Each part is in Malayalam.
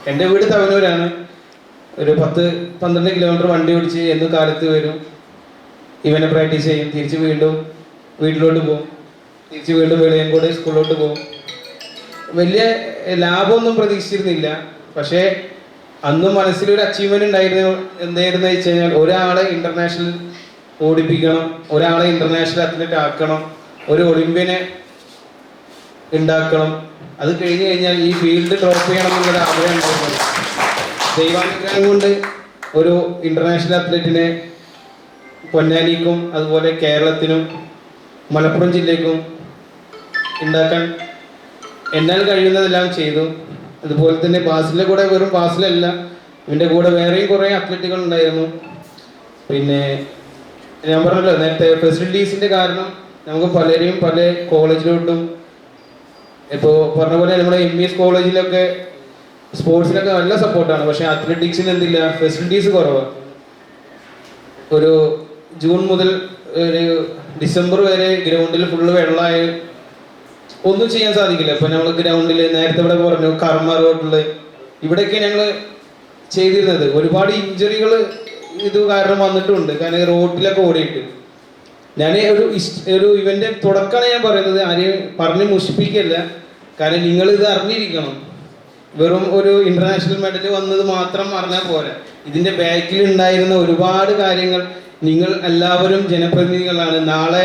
എൻ്റെ വീട് തവനൂരാണ്. ഒരു 10-12 കിലോമീറ്റർ വണ്ടി ഓടിച്ച് എന്ന് കാലത്ത് വരും, ഇവനെ പ്രാക്ടീസ് ചെയ്യും, തിരിച്ച് വീണ്ടും വീട്ടിലോട്ട് പോകും, തിരിച്ച് വീണ്ടും വെളിയങ്കോട് സ്കൂളിലോട്ട് പോകും. വലിയ ലാഭമൊന്നും പ്രതീക്ഷിച്ചിരുന്നില്ല. പക്ഷേ അന്ന് മനസ്സിലൊരു അച്ചീവ്മെന്റ് ഉണ്ടായിരുന്നു. എന്തായിരുന്നു വെച്ച് കഴിഞ്ഞാൽ, ഒരാളെ ഇന്റർനാഷണൽ ഓടിപ്പിക്കണം, ഒരാളെ ഇന്റർനാഷണൽ അത്ലറ്റ് ആക്കണം, ഒരു ഒളിമ്പ്യനെ ഉണ്ടാക്കണം. അത് കഴിഞ്ഞ് കഴിഞ്ഞാൽ ഈ ഫീൽഡ് ഡ്രോപ്പ് ചെയ്യണം എന്നുള്ളൊരു ആഗ്രഹം ഉണ്ടായിരുന്നു. ദൈവാനുഗ്രഹം കൊണ്ട് ഒരു ഇന്റർനാഷണൽ അത്ലറ്റിനെ പൊന്നാനിക്കും അതുപോലെ കേരളത്തിനും മലപ്പുറം ജില്ലയ്ക്കും ഉണ്ടാക്കാൻ എന്നാൽ കഴിയുന്നതെല്ലാം ചെയ്തു. അതുപോലെ തന്നെ ബാസിലെ കൂടെ വെറും ബാസിലല്ല, ഇതിൻ്റെ കൂടെ വേറെയും കുറേ അത്ലറ്റുകൾ ഉണ്ടായിരുന്നു. പിന്നെ ഞാൻ പറഞ്ഞല്ലോ നേരത്തെ, ഫെസിലിറ്റീസിൻ്റെ കാരണം നമുക്ക് പലരെയും പല കോളേജിലോട്ടും, ഇപ്പോൾ പറഞ്ഞ പോലെ നമ്മുടെ MES കോളേജിലൊക്കെ സ്പോർട്സിനൊക്കെ നല്ല സപ്പോർട്ടാണ്. പക്ഷേ അത്ലറ്റിക്സിന് എന്തില്ല, ഫെസിലിറ്റീസ് കുറവാണ്. ഒരു ജൂൺ മുതൽ ഒരു ഡിസംബർ വരെ ഗ്രൗണ്ടിൽ ഫുള്ള് വെള്ളമായി ഒന്നും ചെയ്യാൻ സാധിക്കില്ല. ഇപ്പം ഞങ്ങൾ ഗ്രൗണ്ടിൽ നേരത്തെ ഇവിടെ പറഞ്ഞു കർമ്മ റോഡിൽ ഇവിടെയൊക്കെ ഞങ്ങൾ ചെയ്തിരുന്നത്. ഒരുപാട് ഇഞ്ചുറികൾ ഇത് കാരണം വന്നിട്ടുണ്ട്, കാരണം റോഡിലൊക്കെ ഓടിയിട്ട്. ഞാൻ ഒരു ഇവൻ്റെ തുടക്കമാണ് ഞാൻ പറയുന്നത്, ആരെയും പറഞ്ഞ് മുഷിപ്പിക്കല്ല. കാരണം നിങ്ങൾ ഇത് അറിഞ്ഞിരിക്കണം. വെറും ഒരു ഇന്റർനാഷണൽ മെഡൽ വന്നത് മാത്രം അറിഞ്ഞാൽ പോരാ. ഇതിൻ്റെ ബാക്കിൽ ഉണ്ടായിരുന്ന ഒരുപാട് കാര്യങ്ങൾ. നിങ്ങൾ എല്ലാവരും ജനപ്രതിനിധികളാണ്. നാളെ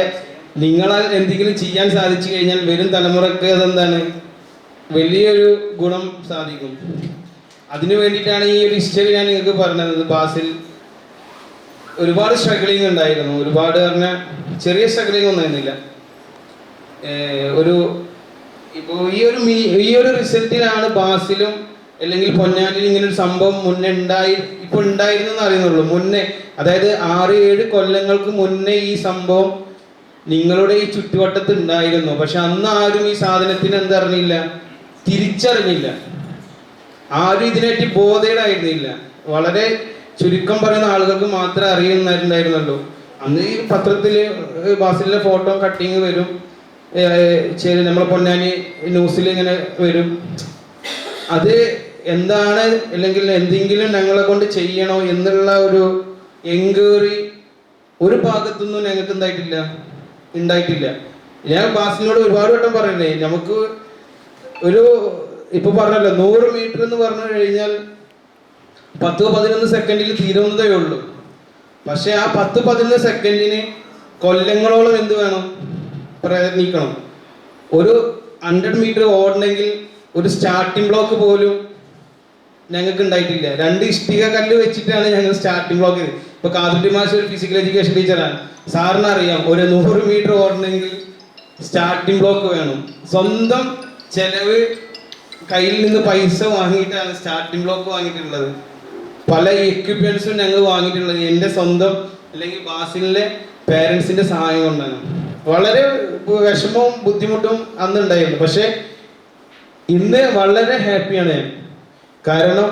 നിങ്ങളാൽ എന്തെങ്കിലും ചെയ്യാൻ സാധിച്ചു കഴിഞ്ഞാൽ വരും തലമുറക്ക് അതെന്താണ്, വലിയൊരു ഗുണം സാധിക്കും. അതിനു വേണ്ടിയിട്ടാണ് ഈ ഒരു ഹിസ്റ്ററി ഞാൻ നിങ്ങൾക്ക് പറഞ്ഞത്. ബാസിൽ ഒരുപാട് സ്ട്രഗിളിങ് ഉണ്ടായിരുന്നു. ഒരുപാട് പറഞ്ഞാൽ ചെറിയ സ്ട്രഗിളിങ് ഒന്നായിരുന്നില്ല. ഇപ്പോൾ ഈ ഒരു റിസൾട്ടിലാണ് ബാസിലും അല്ലെങ്കിൽ പൊന്നാനിലും ഇങ്ങനെ ഒരു സംഭവം മുന്നേ ഇപ്പോൾ ഉണ്ടായിരുന്നെന്ന് അറിയുന്നുള്ളൂ. മുന്നേ, അതായത് 6-7 കൊല്ലങ്ങൾക്ക് മുന്നേ ഈ സംഭവം നിങ്ങളുടെ ഈ ചുറ്റുവട്ടത്ത് ഉണ്ടായിരുന്നു. പക്ഷെ അന്ന് ആരും ഈ സാധനത്തിന് എന്തറിഞ്ഞില്ല, തിരിച്ചറിഞ്ഞില്ല. ആരും ഇതിനെപ്പറ്റി ബോധേഡായിരുന്നില്ല. വളരെ ചുരുക്കം പറയുന്ന ആളുകൾക്ക് മാത്രമേ അറിയുന്നുണ്ടായിരുന്നുള്ളൂ. അന്ന് ഈ പത്രത്തിൽ ബാസിലെ ഫോട്ടോ കട്ടിങ് വരും, നമ്മളെ പൊന്നാനി ന്യൂസിൽ ഇങ്ങനെ വരും. അത് എന്താണ്, അല്ലെങ്കിൽ എന്തെങ്കിലും ഞങ്ങളെ കൊണ്ട് ചെയ്യണോ എന്നുള്ള ഒരു എൻക്വയറി ഒരു ഭാഗത്തുനിന്നും ഞങ്ങൾക്ക് ഉണ്ടായിട്ടില്ല. ഞാൻ ബാസിനോട് ഒരുപാട് വട്ടം പറയണ്ടേ, നമുക്ക് ഇപ്പൊ പറഞ്ഞല്ലോ 100 മീറ്റർ എന്ന് പറഞ്ഞു കഴിഞ്ഞാൽ 10-11 സെക്കൻഡിൽ തീരുന്നതേ ഉള്ളൂ. പക്ഷെ ആ 10-11 സെക്കൻഡിന് കൊല്ലങ്ങളോളം എന്ത് വേണം, പ്രയത്നിക്കണം. ഒരു 100 മീറ്റർ ഓടണമെങ്കിൽ ഒരു സ്റ്റാർട്ടിംഗ് ബ്ലോക്ക് പോലും ഞങ്ങൾക്ക് ഉണ്ടായിട്ടില്ല. 2 ഇഷ്ടിക കല്ല് വെച്ചിട്ടാണ് ഞങ്ങൾ സ്റ്റാർട്ടിംഗ് ബ്ലോക്ക് ചെയ്തത്. ഇപ്പൊ കാതുട്ടി മാഷ് ഒരു ഫിസിക്കൽ എഡ്യൂക്കേഷൻ ടീച്ചറാണ്, സാറിന് അറിയാം. ഒരു 100 മീറ്റർ ഓടണമെങ്കിൽ സ്റ്റാർട്ടിംഗ് ബ്ലോക്ക് വേണം. സ്വന്തം ചെലവ് കയ്യിൽ നിന്ന് പൈസ വാങ്ങിയിട്ടാണ് സ്റ്റാർട്ടിംഗ് ബ്ലോക്ക് വാങ്ങിയിട്ടുള്ളത്. പല എക്യുപ്മെന്റ്സും ഞങ്ങൾ വാങ്ങിയിട്ടുള്ളത് എൻ്റെ സ്വന്തം അല്ലെങ്കിൽ ബാസിലിന്റെ പേരൻസിന്റെ സഹായം കൊണ്ടാണ്. വളരെ വിഷമവും ബുദ്ധിമുട്ടും അന്നുണ്ടായിരുന്നു. പക്ഷെ ഇന്ന് വളരെ ഹാപ്പിയാണ് ഞാൻ. കാരണം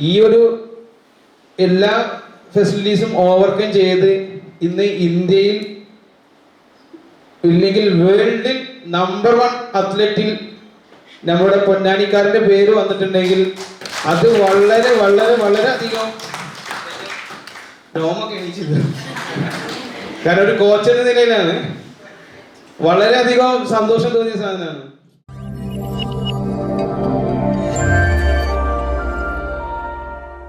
ഈ ഒരു എല്ലാ ഫെസിലിറ്റീസും ഓവർകം ചെയ്ത് ഇന്ന് ഇന്ത്യയിൽ ഇല്ലെങ്കിൽ വേൾഡിൽ നമ്പർ 1 അത്ലറ്റിൽ നമ്മുടെ പൊന്നാനിക്കാരൻ്റെ പേര് വന്നിട്ടുണ്ടെങ്കിൽ അത് വളരെ വളരെ വളരെ അധികം രോമൊക്കെ എണീച്ചത്. കാരണം ഒരു കോച്ച് എന്ന നിലയിലാണ് വളരെയധികം സന്തോഷം തോന്നിയ സാധനമാണ്.